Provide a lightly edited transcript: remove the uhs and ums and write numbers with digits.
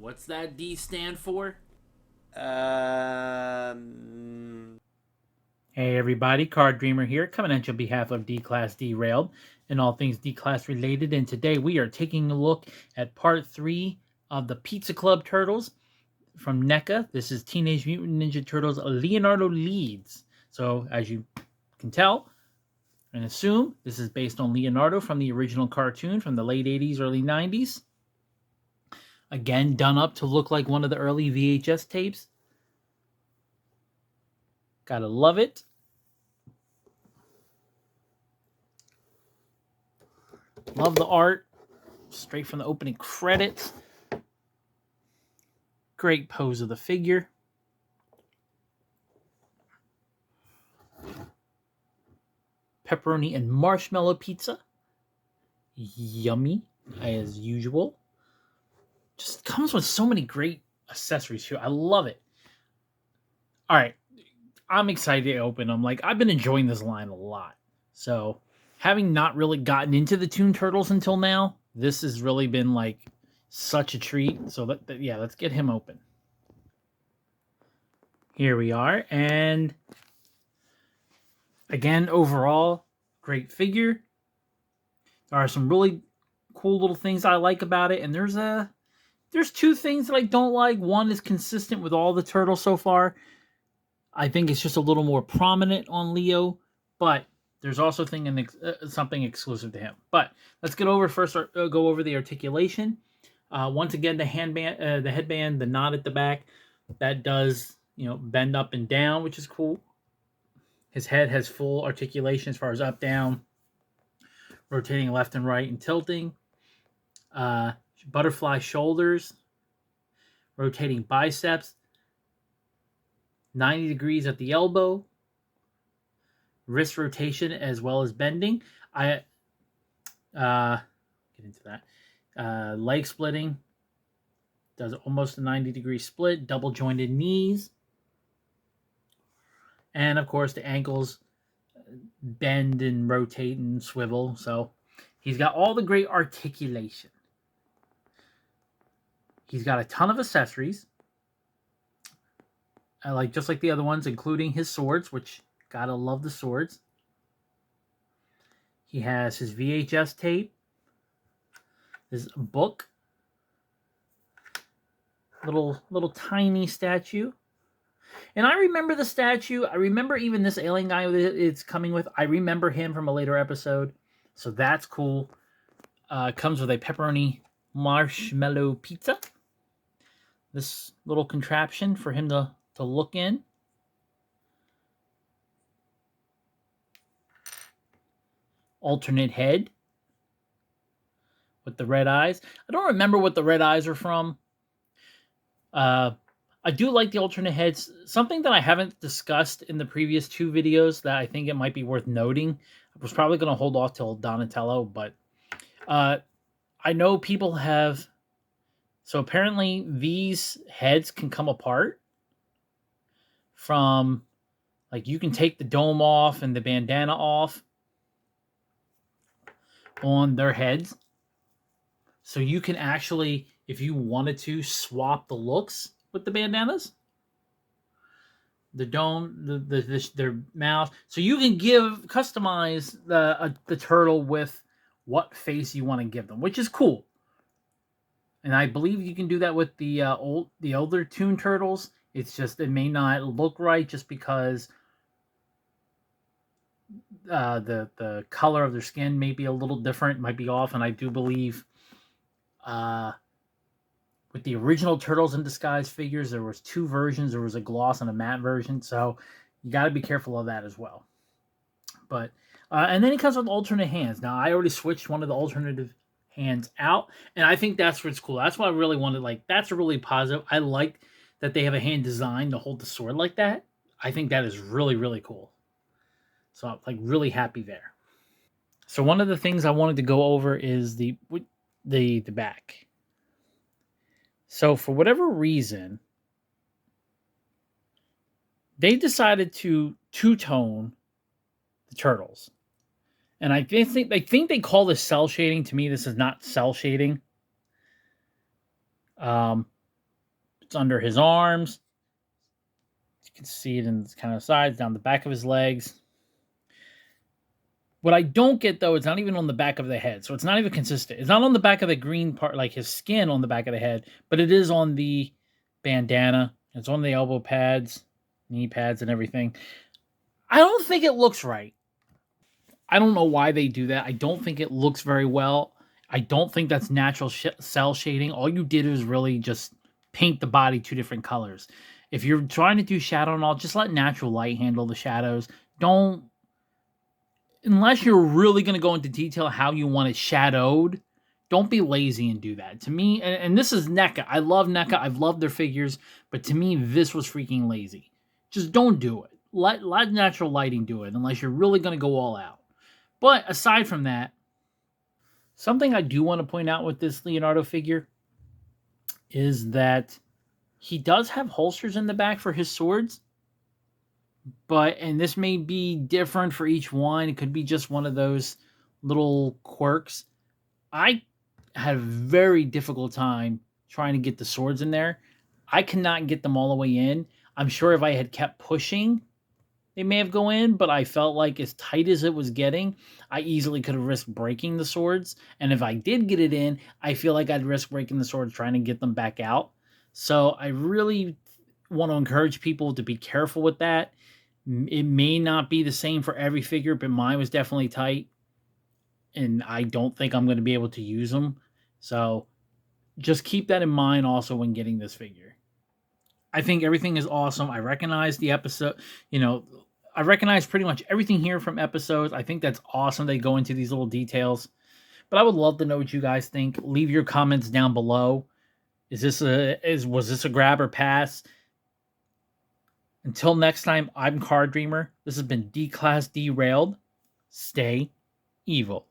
What's that D stand for? Um, Hey everybody, Card Dreamer here, coming at you on behalf of D-Class Derailed and all things D-Class related. And today we are taking a look at part 3 of the Pizza Club Turtles from NECA. This is Teenage Mutant Ninja Turtles Leonardo Leads. So as you can tell and assume, this is based on Leonardo from the original cartoon from the late 80s, early 90s. Again, done up to look like one of the early VHS tapes. Gotta love it. Love the art. Straight from the opening credits. Great pose of the figure. Pepperoni and marshmallow pizza. Yummy, as usual. Just comes with so many great accessories too. I love it. All right, I'm excited to open them. Like, I've been enjoying this line a lot. So, having not really gotten into the Toon Turtles until now, this has really been like such a treat. So, yeah, let's get him open. Here we are. And again, overall, great figure. There are some really cool little things I like about it, and there's two things that I don't like. One is consistent with all the turtles so far. I think it's just a little more prominent on Leo, but there's also something exclusive to him. But let's get over first. Go over the articulation. Once again, the headband, the knot at the back, that does bend up and down, which is cool. His head has full articulation as far as up, down, rotating left and right, and tilting. Butterfly shoulders, rotating biceps, 90 degrees at the elbow, wrist rotation as well as bending. I get into that. Leg splitting, does almost a 90-degree split, double jointed knees, and of course the ankles bend and rotate and swivel. So he's got all the great articulation. He's got a ton of accessories, just like the other ones, including his swords, which gotta love the swords. He has his VHS tape, his book, little tiny statue. And I remember the statue. I remember even this alien guy it's coming with. I remember him from a later episode, so that's cool. Comes with a pepperoni marshmallow pizza. This little contraption for him to look in. Alternate head with the red eyes. I don't remember what the red eyes are from. I do like the alternate heads. Something that I haven't discussed in the previous two videos that I think it might be worth noting. I was probably going to hold off till Donatello, but I know people have. So apparently these heads can come apart from, like, you can take the dome off and the bandana off on their heads. So you can actually, if you wanted to, swap the looks with the bandanas, the dome, their mouth. So you can customize the turtle with what face you want to give them, which is cool. And I believe you can do that with the older Toon Turtles. It's just it may not look right just because the color of their skin may be a little different, might be off. And I do believe with the original Turtles in Disguise figures, there was two versions. There was a gloss and a matte version, so you got to be careful of that as well. But and then he comes with alternate hands. Now I already switched one of the alternative hands out, and I think that's what's cool. That's what I really wanted. Like, that's a really positive. I like that they have a hand designed to hold the sword like that. I think that is really, really cool. So I'm like really happy there. So one of the things I wanted to go over is the back. So for whatever reason, they decided to two-tone the turtles. And I think they call this cell shading. To me, this is not cell shading. It's under his arms. You can see it in kind of sides, down the back of his legs. What I don't get though, it's not even on the back of the head, so it's not even consistent. It's not on the back of the green part, like his skin on the back of the head, but it is on the bandana. It's on the elbow pads, knee pads, and everything. I don't think it looks right. I don't know why they do that. I don't think it looks very well. I don't think that's natural cell shading. All you did is really just paint the body two different colors. If you're trying to do shadow and all, just let natural light handle the shadows. Don't, unless you're really going to go into detail how you want it shadowed, don't be lazy and do that. To me, and this is NECA. I love NECA. I've loved their figures, but to me, this was freaking lazy. Just don't do it. Let natural lighting do it, unless you're really going to go all out. But aside from that, something I do want to point out with this Leonardo figure is that he does have holsters in the back for his swords. But, and this may be different for each one. It could be just one of those little quirks. I had a very difficult time trying to get the swords in there. I cannot get them all the way in. I'm sure if I had kept pushing, they may have go in, but I felt like as tight as it was getting, I easily could have risked breaking the swords. And if I did get it in, I feel like I'd risk breaking the swords trying to get them back out. So I really want to encourage people to be careful with that. It may not be the same for every figure, but mine was definitely tight. And I don't think I'm going to be able to use them. So just keep that in mind also when getting this figure. I think everything is awesome. I recognize the episode, I recognize pretty much everything here from episodes. I think that's awesome. They go into these little details. But I would love to know what you guys think. Leave your comments down below. Was this a grab or pass? Until next time, I'm Card Dreamer. This has been D-Class Derailed. Stay evil.